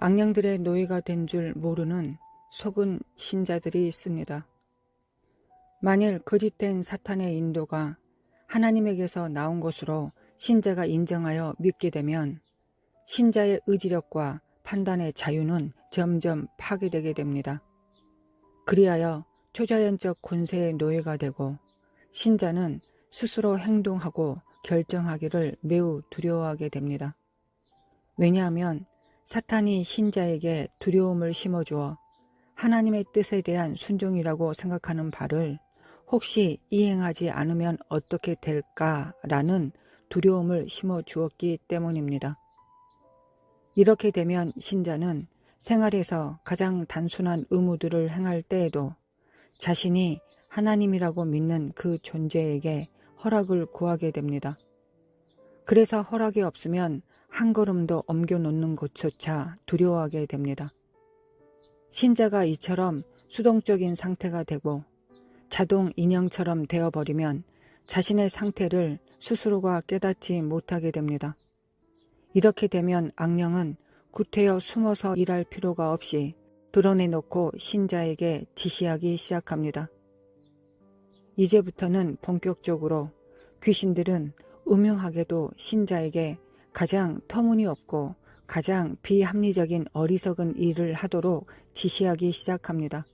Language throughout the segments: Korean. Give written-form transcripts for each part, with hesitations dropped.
악령들의 노예가 된 줄 모르는 속은 신자들이 있습니다. 만일 거짓된 사탄의 인도가 하나님에게서 나온 것으로 신자가 인정하여 믿게 되면 신자의 의지력과 판단의 자유는 점점 파괴되게 됩니다. 그리하여 초자연적 권세의 노예가 되고 신자는 스스로 행동하고 결정하기를 매우 두려워하게 됩니다. 왜냐하면 사탄이 신자에게 두려움을 심어주어 하나님의 뜻에 대한 순종이라고 생각하는 바를 혹시 이행하지 않으면 어떻게 될까라는 두려움을 심어주었기 때문입니다. 이렇게 되면 신자는 생활에서 가장 단순한 의무들을 행할 때에도 자신이 하나님이라고 믿는 그 존재에게 허락을 구하게 됩니다. 그래서 허락이 없으면 한 걸음도 옮겨놓는 것조차 두려워하게 됩니다. 신자가 이처럼 수동적인 상태가 되고 자동 인형처럼 되어버리면 자신의 상태를 스스로가 깨닫지 못하게 됩니다. 이렇게 되면 악령은 구태여 숨어서 일할 필요가 없이 드러내놓고 신자에게 지시하기 시작합니다. 이제부터는 본격적으로 귀신들은 음흉하게도 신자에게 가장 터무니없고 가장 비합리적인 어리석은 일을 하도록 지시하기 시작합니다.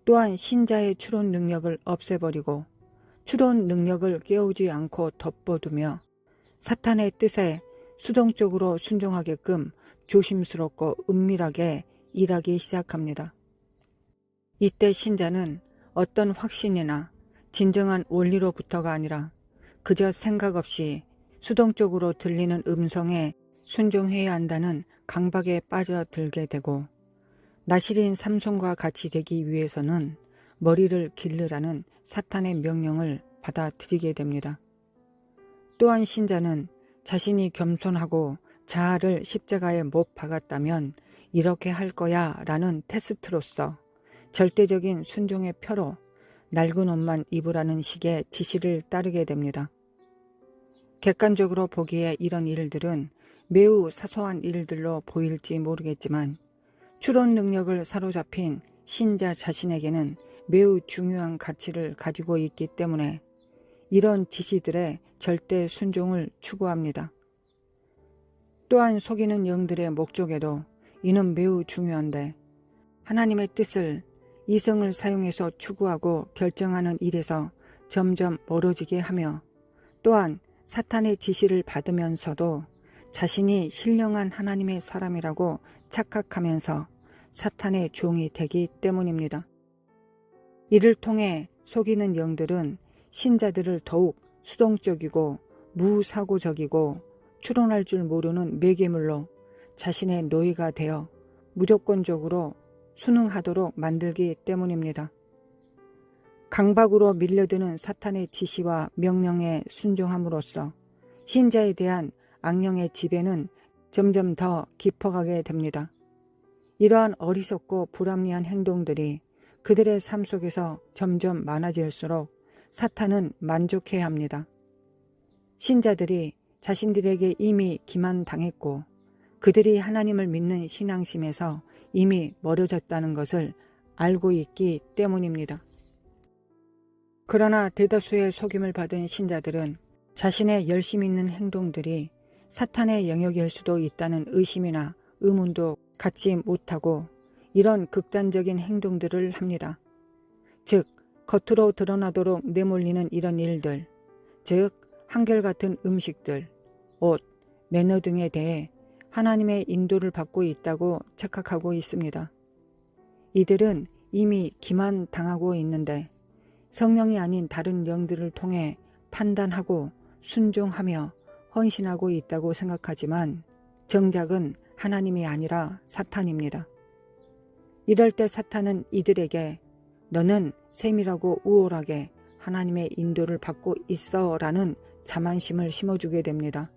또한 신자의 추론 능력을 없애버리고 추론 능력을 깨우지 않고 덮어두며 사탄의 뜻에 수동적으로 순종하게끔 조심스럽고 은밀하게 일하기 시작합니다. 이때 신자는 어떤 확신이나 진정한 원리로부터가 아니라 그저 생각 없이 수동적으로 들리는 음성에 순종해야 한다는 강박에 빠져들게 되고 나시린 삼손과 같이 되기 위해서는 머리를 기르라는 사탄의 명령을 받아들이게 됩니다. 또한 신자는 자신이 겸손하고 자아를 십자가에 못 박았다면 이렇게 할 거야 라는 테스트로서 절대적인 순종의 표로 낡은 옷만 입으라는 식의 지시를 따르게 됩니다. 객관적으로 보기에 이런 일들은 매우 사소한 일들로 보일지 모르겠지만 추론 능력을 사로잡힌 신자 자신에게는 매우 중요한 가치를 가지고 있기 때문에 이런 지시들의 절대 순종을 추구합니다. 또한 속이는 영들의 목적에도 이는 매우 중요한데 하나님의 뜻을 이성을 사용해서 추구하고 결정하는 일에서 점점 멀어지게 하며 또한 사탄의 지시를 받으면서도 자신이 신령한 하나님의 사람이라고 착각하면서 사탄의 종이 되기 때문입니다. 이를 통해 속이는 영들은 신자들을 더욱 수동적이고 무사고적이고 추론할 줄 모르는 매개물로 자신의 노예가 되어 무조건적으로 순응하도록 만들기 때문입니다. 강박으로 밀려드는 사탄의 지시와 명령에 순종함으로써 신자에 대한 악령의 지배는 점점 더 깊어가게 됩니다. 이러한 어리석고 불합리한 행동들이 그들의 삶 속에서 점점 많아질수록 사탄은 만족해야 합니다. 신자들이 자신들에게 이미 기만당했고 그들이 하나님을 믿는 신앙심에서 이미 멀어졌다는 것을 알고 있기 때문입니다. 그러나 대다수의 속임을 받은 신자들은 자신의 열심 있는 행동들이 사탄의 영역일 수도 있다는 의심이나 의문도 갖지 못하고 이런 극단적인 행동들을 합니다. 즉 겉으로 드러나도록 내몰리는 이런 일들, 즉 한결같은 음식들, 옷, 매너 등에 대해 하나님의 인도를 받고 있다고 착각하고 있습니다. 이들은 이미 기만당하고 있는데 성령이 아닌 다른 영들을 통해 판단하고 순종하며 헌신하고 있다고 생각하지만 정작은 하나님이 아니라 사탄입니다. 이럴 때 사탄은 이들에게 너는 세밀하고 우월하게 하나님의 인도를 받고 있어 라는 자만심을 심어주게 됩니다.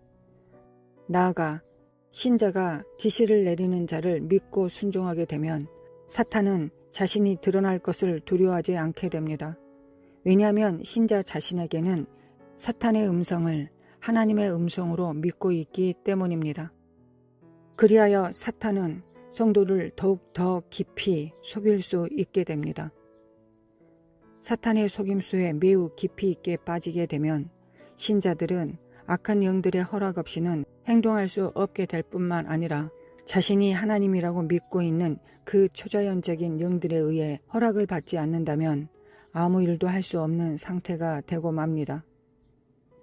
나아가 신자가 지시를 내리는 자를 믿고 순종하게 되면 사탄은 자신이 드러날 것을 두려워하지 않게 됩니다. 왜냐하면 신자 자신에게는 사탄의 음성을 하나님의 음성으로 믿고 있기 때문입니다. 그리하여 사탄은 성도를 더욱 더 깊이 속일 수 있게 됩니다. 사탄의 속임수에 매우 깊이 있게 빠지게 되면 신자들은 악한 영들의 허락 없이는 행동할 수 없게 될 뿐만 아니라 자신이 하나님이라고 믿고 있는 그 초자연적인 영들에 의해 허락을 받지 않는다면 아무 일도 할 수 없는 상태가 되고 맙니다.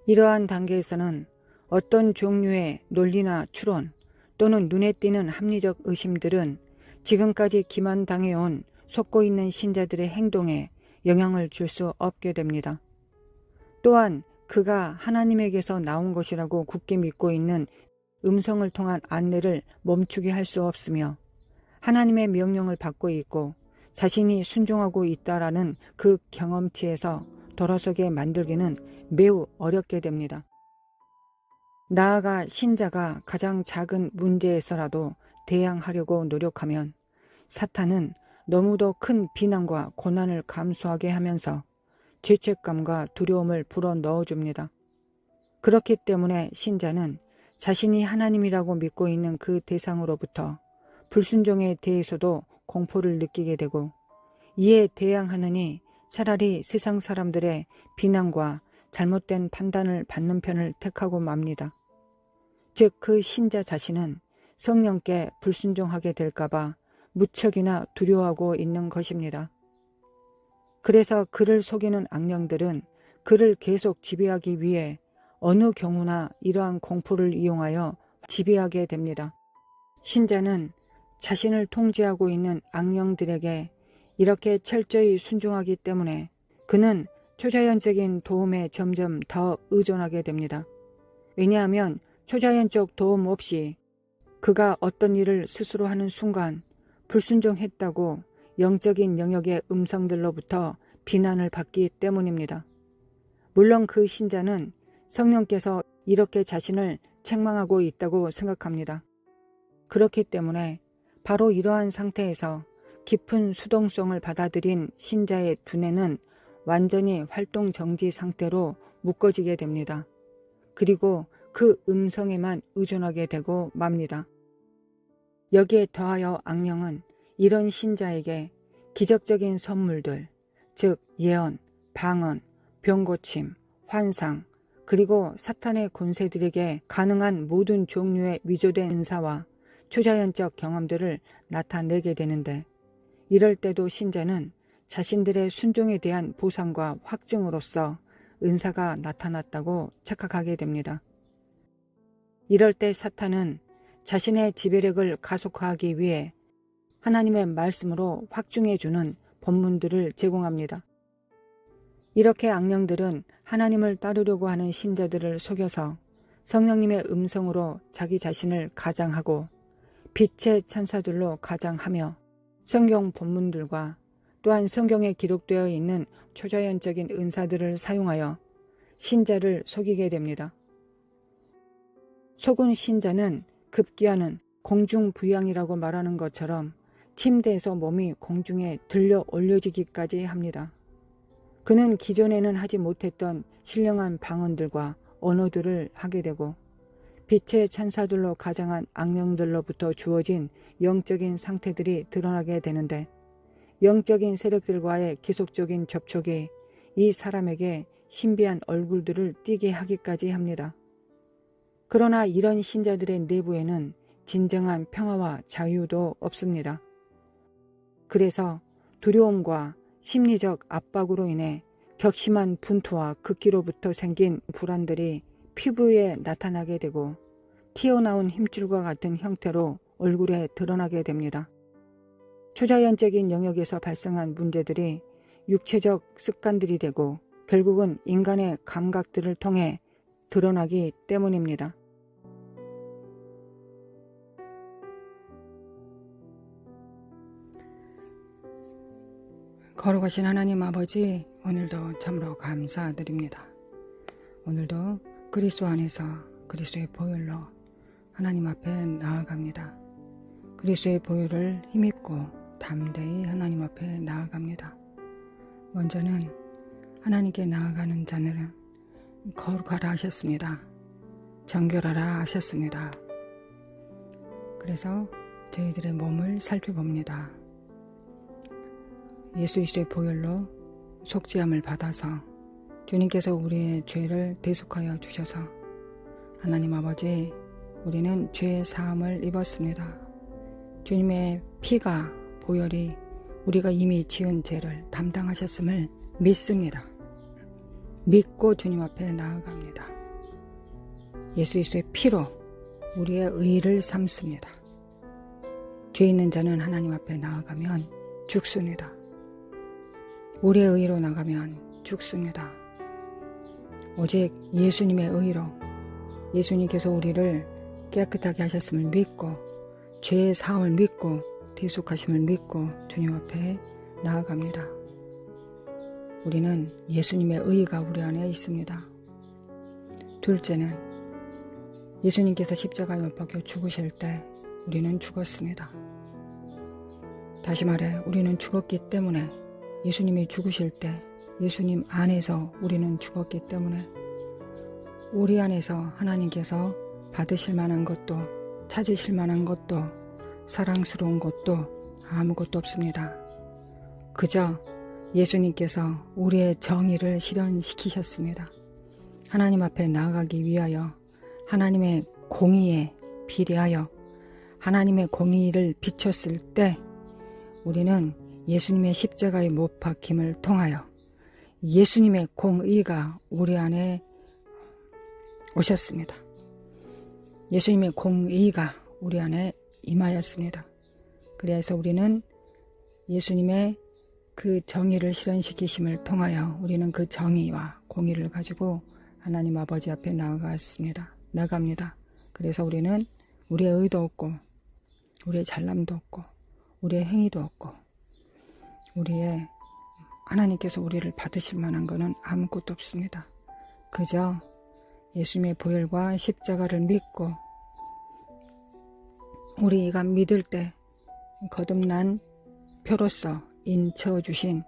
이러한 단계에서는 어떤 종류의 논리나 추론 또는 눈에 띄는 합리적 의심들은 지금까지 기만당해온 속고 있는 신자들의 행동에 영향을 줄 수 없게 됩니다. 또한 그가 하나님에게서 나온 것이라고 굳게 믿고 있는 음성을 통한 안내를 멈추게 할 수 없으며 하나님의 명령을 받고 있고 자신이 순종하고 있다라는 그 경험치에서 돌아서게 만들기는 매우 어렵게 됩니다. 나아가 신자가 가장 작은 문제에서라도 대항하려고 노력하면 사탄은 너무도 큰 비난과 고난을 감수하게 하면서 죄책감과 두려움을 불어넣어줍니다. 그렇기 때문에 신자는 자신이 하나님이라고 믿고 있는 그 대상으로부터 불순종에 대해서도 공포를 느끼게 되고 이에 대항하느니 차라리 세상 사람들의 비난과 잘못된 판단을 받는 편을 택하고 맙니다. 즉 그 신자 자신은 성령께 불순종하게 될까봐 무척이나 두려워하고 있는 것입니다. 그래서 그를 속이는 악령들은 그를 계속 지배하기 위해 어느 경우나 이러한 공포를 이용하여 지배하게 됩니다. 신자는 자신을 통제하고 있는 악령들에게 이렇게 철저히 순종하기 때문에 그는 초자연적인 도움에 점점 더 의존하게 됩니다. 왜냐하면 초자연적 도움 없이 그가 어떤 일을 스스로 하는 순간 불순종했다고 영적인 영역의 음성들로부터 비난을 받기 때문입니다. 물론 그 신자는 성령께서 이렇게 자신을 책망하고 있다고 생각합니다. 그렇기 때문에 바로 이러한 상태에서 깊은 수동성을 받아들인 신자의 두뇌는 완전히 활동 정지 상태로 묶어지게 됩니다. 그리고 그 음성에만 의존하게 되고 맙니다. 여기에 더하여 악령은 이런 신자에게 기적적인 선물들, 즉 예언, 방언, 병고침, 환상, 그리고 사탄의 권세들에게 가능한 모든 종류의 위조된 은사와 초자연적 경험들을 나타내게 되는데 이럴 때도 신자는 자신들의 순종에 대한 보상과 확증으로서 은사가 나타났다고 착각하게 됩니다. 이럴 때 사탄은 자신의 지배력을 가속화하기 위해 하나님의 말씀으로 확증해주는 본문들을 제공합니다. 이렇게 악령들은 하나님을 따르려고 하는 신자들을 속여서 성령님의 음성으로 자기 자신을 가장하고 빛의 천사들로 가장하며 성경 본문들과 또한 성경에 기록되어 있는 초자연적인 은사들을 사용하여 신자를 속이게 됩니다. 속은 신자는 급기야는 공중부양이라고 말하는 것처럼 침대에서 몸이 공중에 들려 올려지기까지 합니다. 그는 기존에는 하지 못했던 신령한 방언들과 언어들을 하게 되고 빛의 천사들로 가장한 악령들로부터 주어진 영적인 상태들이 드러나게 되는데 영적인 세력들과의 계속적인 접촉이 이 사람에게 신비한 얼굴들을 띠게 하기까지 합니다. 그러나 이런 신자들의 내부에는 진정한 평화와 자유도 없습니다. 그래서 두려움과 심리적 압박으로 인해 격심한 분투와 극기로부터 생긴 불안들이 피부에 나타나게 되고 튀어나온 힘줄과 같은 형태로 얼굴에 드러나게 됩니다. 초자연적인 영역에서 발생한 문제들이 육체적 습관들이 되고 결국은 인간의 감각들을 통해 드러나기 때문입니다. 거룩하신 하나님 아버지, 오늘도 참으로 감사드립니다. 오늘도 그리스도 안에서 그리스도의 보혈로 하나님 앞에 나아갑니다. 그리스도의 보혈을 힘입고 담대히 하나님 앞에 나아갑니다. 먼저는 하나님께 나아가는 자는 거룩하라 하셨습니다. 정결하라 하셨습니다. 그래서 저희들의 몸을 살펴봅니다. 예수 그리스도의 보혈로 속죄함을 받아서 주님께서 우리의 죄를 대속하여 주셔서 하나님 아버지, 우리는 죄의 사함을 입었습니다. 주님의 피가, 보혈이 우리가 이미 지은 죄를 담당하셨음을 믿습니다. 믿고 주님 앞에 나아갑니다. 예수 그리스도의 피로 우리의 의를 삼습니다. 죄 있는 자는 하나님 앞에 나아가면 죽습니다. 우리의 의로 나가면 죽습니다. 오직 예수님의 의로, 예수님께서 우리를 깨끗하게 하셨음을 믿고 죄의 사함을 믿고 대속하심을 믿고 주님 앞에 나아갑니다. 우리는 예수님의 의가 우리 안에 있습니다. 둘째는 예수님께서 십자가에 못 박혀 죽으실 때 우리는 죽었습니다. 다시 말해 우리는 죽었기 때문에, 예수님이 죽으실 때 예수님 안에서 우리는 죽었기 때문에 우리 안에서 하나님께서 받으실 만한 것도 찾으실 만한 것도 사랑스러운 것도 아무것도 없습니다. 그저 예수님께서 우리의 정의를 실현시키셨습니다. 하나님 앞에 나아가기 위하여 하나님의 공의에 비례하여 하나님의 공의를 비췄을 때 우리는 예수님의 십자가의 못 박힘을 통하여 예수님의 공의가 우리 안에 오셨습니다. 예수님의 공의가 우리 안에 임하였습니다. 그래서 우리는 예수님의 그 정의를 실현시키심을 통하여 우리는 그 정의와 공의를 가지고 하나님 아버지 앞에 나갑니다. 그래서 우리는 우리의 의도 없고 우리의 잘남도 없고 우리의 행위도 없고 우리의 하나님께서 우리를 받으실 만한 것은 아무것도 없습니다. 그저 예수님의 보혈과 십자가를 믿고 우리가 믿을 때 거듭난 표로서 인쳐주신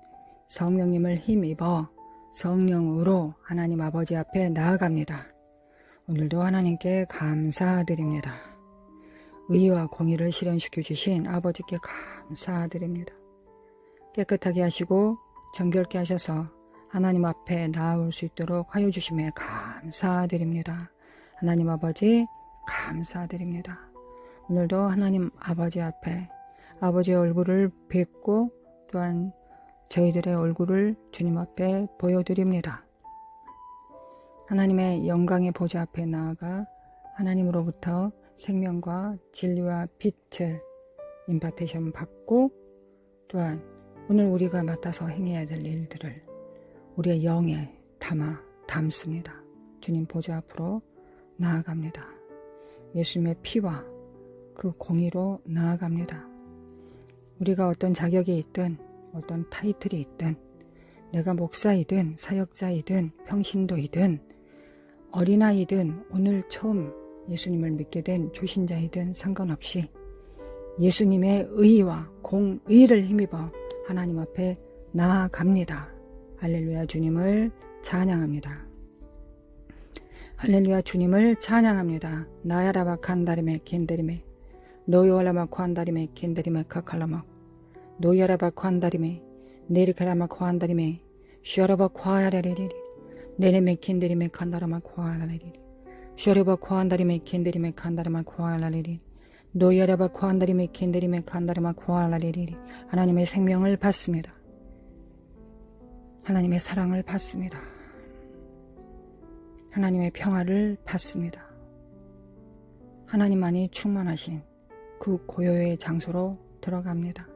성령님을 힘입어 성령으로 하나님 아버지 앞에 나아갑니다. 오늘도 하나님께 감사드립니다. 의와 공의를 실현시켜 주신 아버지께 감사드립니다. 깨끗하게 하시고 정결케 하셔서 하나님 앞에 나아올 수 있도록 하여 주심에 감사드립니다. 하나님 아버지 감사드립니다. 오늘도 하나님 아버지 앞에 아버지의 얼굴을 뵙고 또한 저희들의 얼굴을 주님 앞에 보여드립니다. 하나님의 영광의 보좌 앞에 나아가 하나님으로부터 생명과 진리와 빛을 임파테이션 받고 또한 오늘 우리가 맡아서 행해야 될 일들을 우리의 영에 담습니다. 주님 보좌 앞으로 나아갑니다. 예수님의 피와 그 공의로 나아갑니다. 우리가 어떤 자격이 있든 어떤 타이틀이 있든 내가 목사이든 사역자이든 평신도이든 어린아이든 오늘 처음 예수님을 믿게 된 초신자이든 상관없이 예수님의 의와 공의를 힘입어 하나님 앞에 나아갑니다. 할렐루야, 주님을 찬양합니다. 할렐루야, 주님을 찬양합니다. 나야라바 칸다리메 겐데리메 노요라마 칸다리메 겐데리메 카칼라마 노야라바 칸다리메 네리카라마 칸다리메 슈아라바 콰야라리리 네레메 겐데리메 칸다라마 콰야라리리 슈아라바 칸다리메 겐데리메 칸다라마 콰야라리리 노야라바 칸다리메 겐데리메 칸다라마 콰야라리리. 하나님의 생명을 받습니다. 하나님의 사랑을 받습니다. 하나님의 평화를 받습니다. 하나님만이 충만하신 그 고요의 장소로 들어갑니다.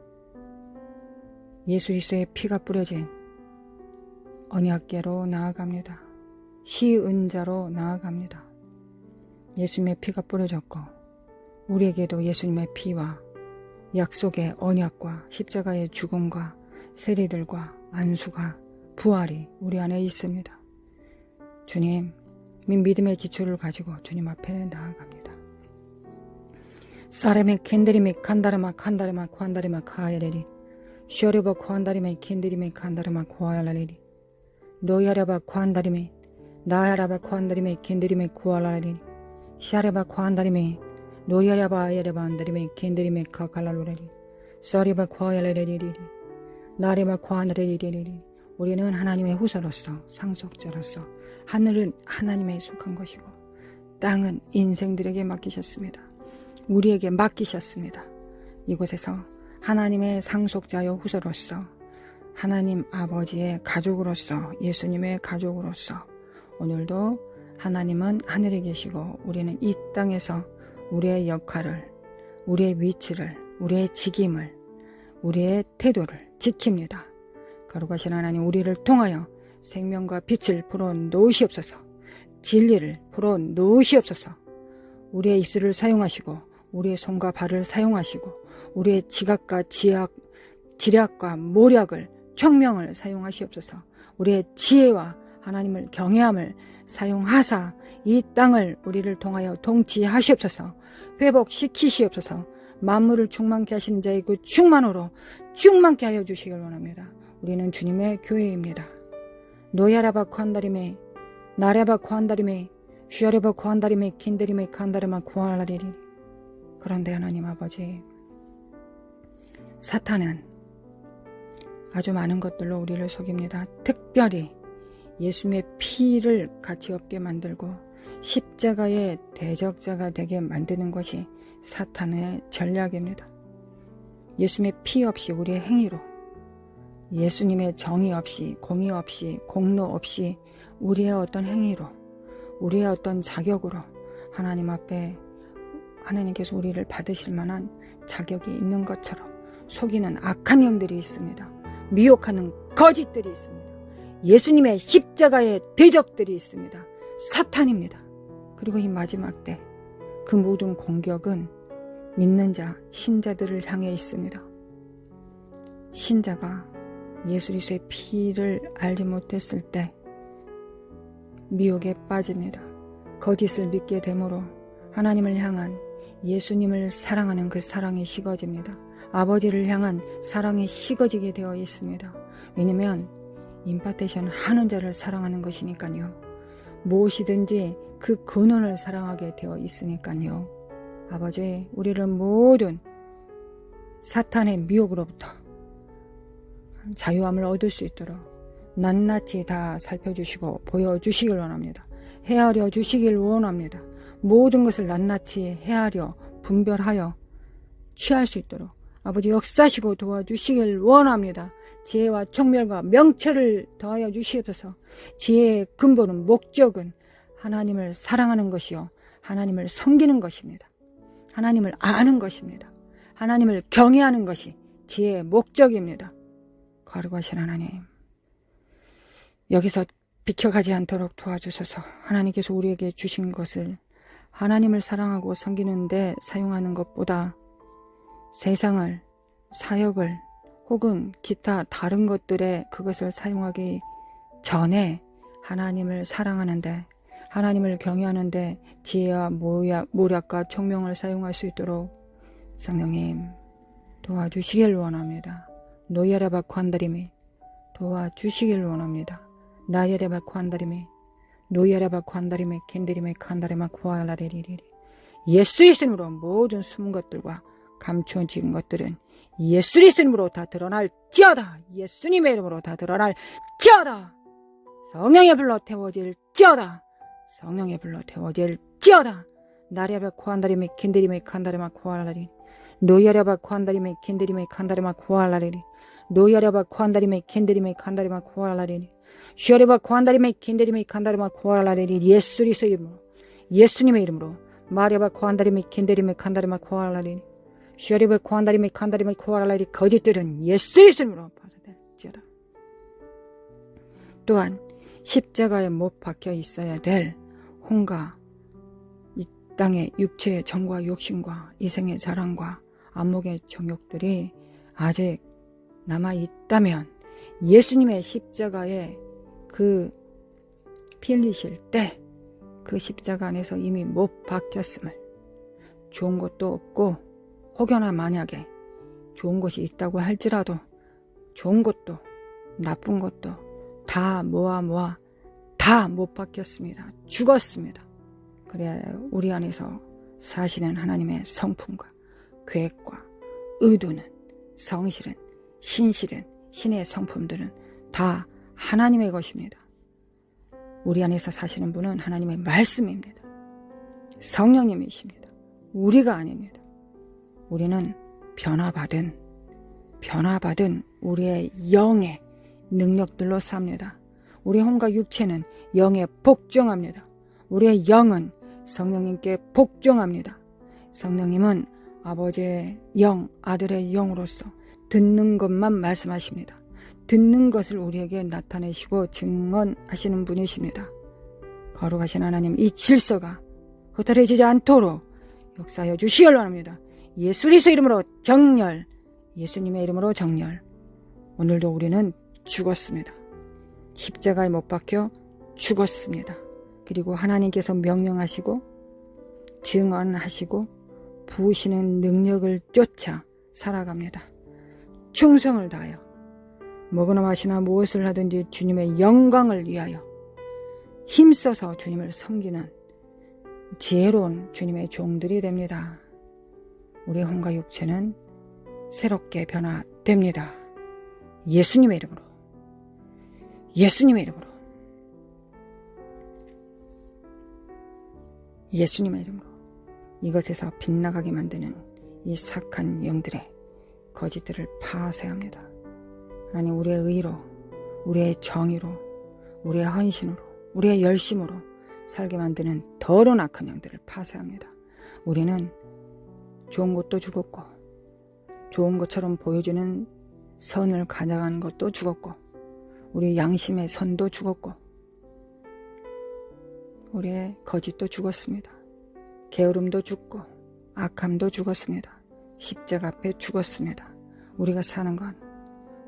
예수 그리스도의 피가 뿌려진 언약궤로 나아갑니다. 시은자로 나아갑니다. 예수님의 피가 뿌려졌고 우리에게도 예수님의 피와 약속의 언약과 십자가의 죽음과 세리들과 안수가 부활이 우리 안에 있습니다. 주님, 믿음의 기초를 가지고 주님 앞에 나아갑니다. 사레메 켄데리메 칸다르마 칸다르마 칸다르마 카야레리 쇼르바 칸다리메 켄데리메 칸다르마 코알라레리 노야라바 칸다리메 나야라바 칸다리메 켄데리메 코알라레리 샤레바 칸다리메 노리아랴바 야랴바 안다리메 켄드리메 카칼라로레리 서리바 과야레리리리 나리바 과나레리리리. 우리는 하나님의 후사로서 상속자로서 하늘은 하나님의 속한 것이고 땅은 인생들에게 맡기셨습니다. 우리에게 맡기셨습니다. 이곳에서 하나님의 상속자요 후사로서 하나님 아버지의 가족으로서 예수님의 가족으로서 오늘도 하나님은 하늘에 계시고 우리는 이 땅에서 우리의 역할을, 우리의 위치를, 우리의 직임을, 우리의 태도를 지킵니다. 거룩하신 하나님, 우리를 통하여 생명과 빛을 불어넣으시옵소서. 진리를 불어넣으시옵소서. 우리의 입술을 사용하시고 우리의 손과 발을 사용하시고 우리의 지각과 지략과 모략을 총명을 사용하시옵소서. 우리의 지혜와 하나님을 경외함을 사용하사 이 땅을 우리를 통하여 통치하시옵소서. 회복시키시옵소서. 만물을 충만케 하시는 자의 그 충만으로 충만케 하여 주시길 원합니다. 우리는 주님의 교회입니다. 노야라바 콘다리메 나라바 콘다리메 쉬어레바 콘다리메 킨데리메 칸다르마 쿠알라리리. 그런데 하나님 아버지, 사탄은 아주 많은 것들로 우리를 속입니다. 특별히 예수님의 피를 가치 없게 만들고 십자가의 대적자가 되게 만드는 것이 사탄의 전략입니다. 예수님의 피 없이 우리의 행위로, 예수님의 정의 없이, 공의 없이, 공로 없이 우리의 어떤 행위로, 우리의 어떤 자격으로 하나님 앞에 하나님께서 우리를 받으실 만한 자격이 있는 것처럼 속이는 악한 영들이 있습니다. 미혹하는 거짓들이 있습니다. 예수님의 십자가의 대적들이 있습니다. 사탄입니다. 그리고 이 마지막 때 그 모든 공격은 믿는 자, 신자들을 향해 있습니다. 신자가 예수 그리스도의 피를 알지 못했을 때 미혹에 빠집니다. 거짓을 믿게 되므로 하나님을 향한 예수님을 사랑하는 그 사랑이 식어집니다. 아버지를 향한 사랑이 식어지게 되어 있습니다. 왜냐하면 임파테이션 하는 자를 사랑하는 것이니까요. 무엇이든지 그 근원을 사랑하게 되어 있으니까요. 아버지, 우리를 모든 사탄의 미혹으로부터 자유함을 얻을 수 있도록 낱낱이 다 살펴주시고 보여주시길 원합니다. 헤아려 주시길 원합니다. 모든 것을 낱낱이 헤아려 분별하여 취할 수 있도록 아버지 역사시고 도와주시길 원합니다. 지혜와 총명과 명철을 더하여 주시옵소서. 지혜의 근본은, 목적은 하나님을 사랑하는 것이요 하나님을 섬기는 것입니다. 하나님을 아는 것입니다. 하나님을 경외하는 것이 지혜의 목적입니다. 거룩하신 하나님, 여기서 비켜가지 않도록 도와주셔서 하나님께서 우리에게 주신 것을 하나님을 사랑하고 섬기는 데 사용하는 것보다 세상을, 사역을 혹은 기타 다른 것들에 그것을 사용하기 전에 하나님을 사랑하는데, 하나님을 경외하는데 지혜와 모략과 총명을 사용할 수 있도록 성령님 도와주시길 원합니다. 노야라바쿠 한다리미 도와주시길 원합니다. 나야라바쿠 한다리미 노야라바쿠 한다리미 켄드리미 칸다리마 쿠알라리리리. 예수 이름으로 모든 숨은 것들과 감춰진 것들은 예수 이름으로 다 드러날지어다. 예수님의 이름으로 다 드러날지어다. 성령의 불로 태워질지어다. 성령의 불로 태워질지어다. 나랴바쿠 한다리미 켄드리미 칸다리마 쿠알라리 노야라바쿠 한다리미 켄드리미 칸다리마 쿠알라리리 노야라바쿠 한다리미 켄드리미 칸다리마 쿠알라리리 쉬어레바쿠 한다리미 켄드리미 칸다리마 쿠알라리리. 예수 그리스도 이름으로, 예수님의 이름으로 마랴바쿠 한다리미 켄드리미 칸다리마 쿠알라리리 쉬어레바쿠 한다리미 칸다리마 쿠알라리리. 거짓들은 예수 이름으로 파쇄될지어다. 또한 십자가에 못 박혀 있어야 될 혼과 이 땅의 육체의 정과 욕심과 이생의 자랑과 안목의 정욕들이 아직 남아있다면 예수님의 십자가에 그 피 흘리실 때 그 십자가 안에서 이미 못 박혔음을, 좋은 것도 없고 혹여나 만약에 좋은 것이 있다고 할지라도 좋은 것도 나쁜 것도 다 모아 다 못 박혔습니다. 죽었습니다. 그래야 우리 안에서 사실은 하나님의 성품과 계획과 의도는, 성실은, 신실은, 신의 성품들은 다 하나님의 것입니다. 우리 안에서 사시는 분은 하나님의 말씀입니다. 성령님이십니다. 우리가 아닙니다. 우리는 변화받은 우리의 영의 능력들로 삽니다. 우리 혼과 육체는 영에 복종합니다. 우리의 영은 성령님께 복종합니다. 성령님은 아버지의 영, 아들의 영으로서 듣는 것만 말씀하십니다. 듣는 것을 우리에게 나타내시고 증언하시는 분이십니다. 거룩하신 하나님, 이 질서가 흩어지지 않도록 역사하여 주시기를 원합니다. 예수 그리스도 이름으로 정렬, 예수님의 이름으로 정렬. 오늘도 우리는 죽었습니다. 십자가에 못 박혀 죽었습니다. 그리고 하나님께서 명령하시고 증언하시고 부으시는 능력을 쫓아 살아갑니다. 충성을 다하여 먹으나 마시나 무엇을 하든지 주님의 영광을 위하여 힘써서 주님을 섬기는 지혜로운 주님의 종들이 됩니다. 우리 혼과 육체는 새롭게 변화됩니다. 예수님의 이름으로, 예수님의 이름으로, 예수님의 이름으로 이것에서 빗나가게 만드는 이 착한 영들의 거짓들을 파쇄합니다. 하나님, 우리의 의로, 우리의 정의로, 우리의 헌신으로, 우리의 열심으로 살게 만드는 더러운 악한 영들을 파쇄합니다. 우리는 좋은 것도 죽었고, 좋은 것처럼 보여주는 선을 가져간 것도 죽었고, 우리 양심의 선도 죽었고, 우리의 거짓도 죽었습니다. 게으름도 죽고 악함도 죽었습니다. 십자가 앞에 죽었습니다. 우리가 사는 건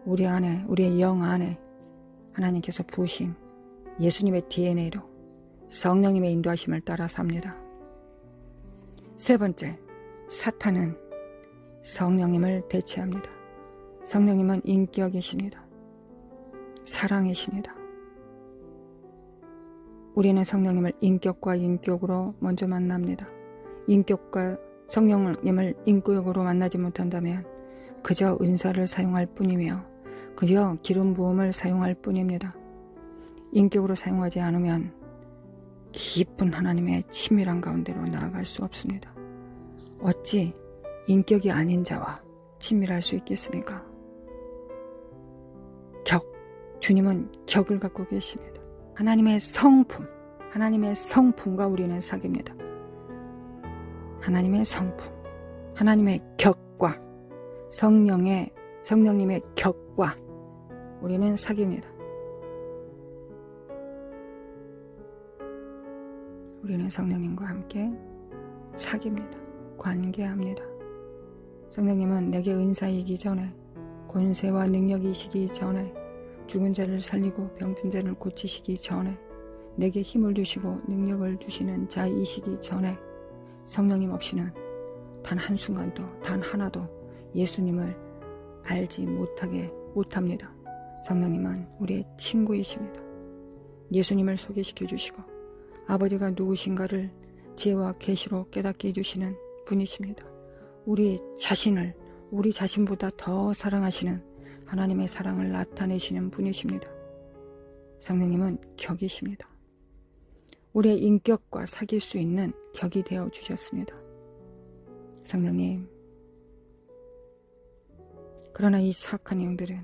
우리 안에, 우리의 영 안에 하나님께서 부으신 예수님의 DNA로 성령님의 인도하심을 따라 삽니다. 세 번째, 사탄은 성령님을 대체합니다. 성령님은 인격이십니다. 사랑이십니다. 우리는 성령님을 인격과 인격으로 먼저 만납니다. 인격과 성령님을 인격으로 만나지 못한다면 그저 은사를 사용할 뿐이며 그저 기름 부음을 사용할 뿐입니다. 인격으로 사용하지 않으면 깊은 하나님의 친밀한 가운데로 나아갈 수 없습니다. 어찌 인격이 아닌 자와 친밀할 수 있겠습니까? 주님은 격을 갖고 계십니다. 하나님의 성품, 하나님의 성품과 우리는 사귑니다. 하나님의 성품, 하나님의 격과 성령님의 격과 우리는 사귑니다. 우리는 성령님과 함께 사귑니다. 관계합니다. 성령님은 내게 은사이기 전에, 권세와 능력이시기 전에, 죽은 자를 살리고 병든 자를 고치시기 전에, 내게 힘을 주시고 능력을 주시는 자이시기 전에 성령님 없이는 단 한순간도, 단 하나도 예수님을 알지 못합니다. 성령님은 우리의 친구이십니다. 예수님을 소개시켜 주시고 아버지가 누구신가를 지혜와 계시로 깨닫게 해주시는 분이십니다. 우리 자신을 우리 자신보다 더 사랑하시는 하나님의 사랑을 나타내시는 분이십니다. 성령님은 격이십니다. 우리의 인격과 사귈 수 있는 격이 되어 주셨습니다. 성령님, 그러나 이 사악한 영들은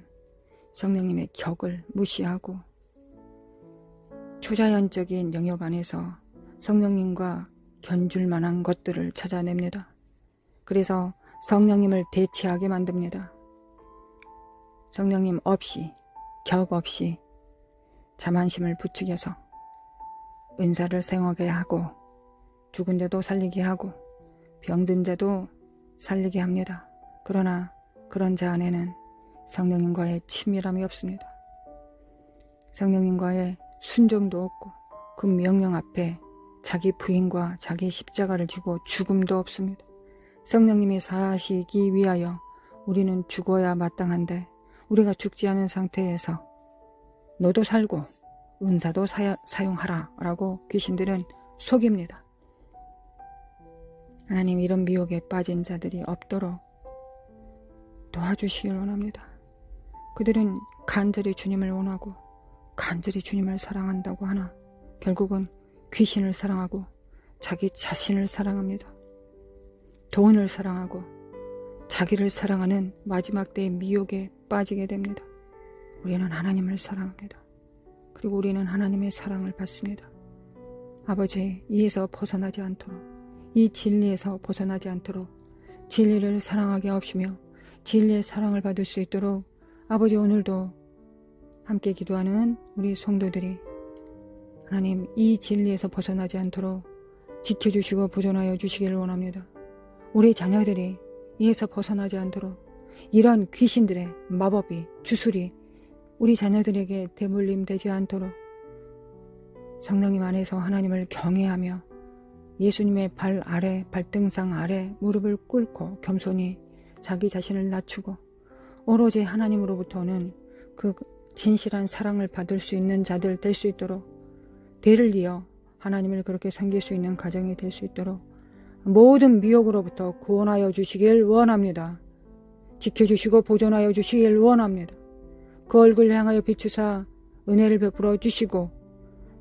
성령님의 격을 무시하고 초자연적인 영역 안에서 성령님과 견줄 만한 것들을 찾아냅니다. 그래서 성령님을 대체하게 만듭니다. 성령님 없이, 격 없이 자만심을 부추겨서 은사를 사용하게 하고 죽은 자도 살리게 하고 병든 자도 살리게 합니다. 그러나 그런 자 안에는 성령님과의 친밀함이 없습니다. 성령님과의 순종도 없고 그 명령 앞에 자기 부인과 자기 십자가를 지고 죽음도 없습니다. 성령님이 사시기 위하여 우리는 죽어야 마땅한데 우리가 죽지 않은 상태에서 너도 살고 은사도 사용하라 라고 귀신들은 속입니다. 하나님, 이런 미혹에 빠진 자들이 없도록 도와주시길 원합니다. 그들은 간절히 주님을 원하고 간절히 주님을 사랑한다고 하나 결국은 귀신을 사랑하고 자기 자신을 사랑합니다. 돈을 사랑하고 자기를 사랑하는 마지막 때의 미혹에 빠지게 됩니다. 우리는 하나님을 사랑합니다. 그리고 우리는 하나님의 사랑을 받습니다. 아버지, 이에서 벗어나지 않도록, 이 진리에서 벗어나지 않도록 진리를 사랑하게 하옵시며 진리의 사랑을 받을 수 있도록 아버지, 오늘도 함께 기도하는 우리 성도들이 하나님, 이 진리에서 벗어나지 않도록 지켜주시고 보존하여 주시기를 원합니다. 우리 자녀들이 이에서 벗어나지 않도록 이런 귀신들의 마법이, 주술이 우리 자녀들에게 대물림되지 않도록 성령님 안에서 하나님을 경외하며 예수님의 발 아래, 발등상 아래 무릎을 꿇고 겸손히 자기 자신을 낮추고 오로지 하나님으로부터는 그 진실한 사랑을 받을 수 있는 자들 될 수 있도록, 대를 이어 하나님을 그렇게 섬길 수 있는 가정이 될 수 있도록 모든 미혹으로부터 구원하여 주시길 원합니다. 지켜주시고 보존하여 주시길 원합니다. 그 얼굴 향하여 비추사 은혜를 베풀어 주시고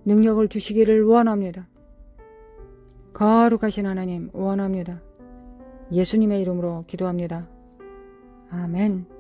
능력을 주시기를 원합니다. 거룩하신 하나님 원합니다. 예수님의 이름으로 기도합니다. 아멘.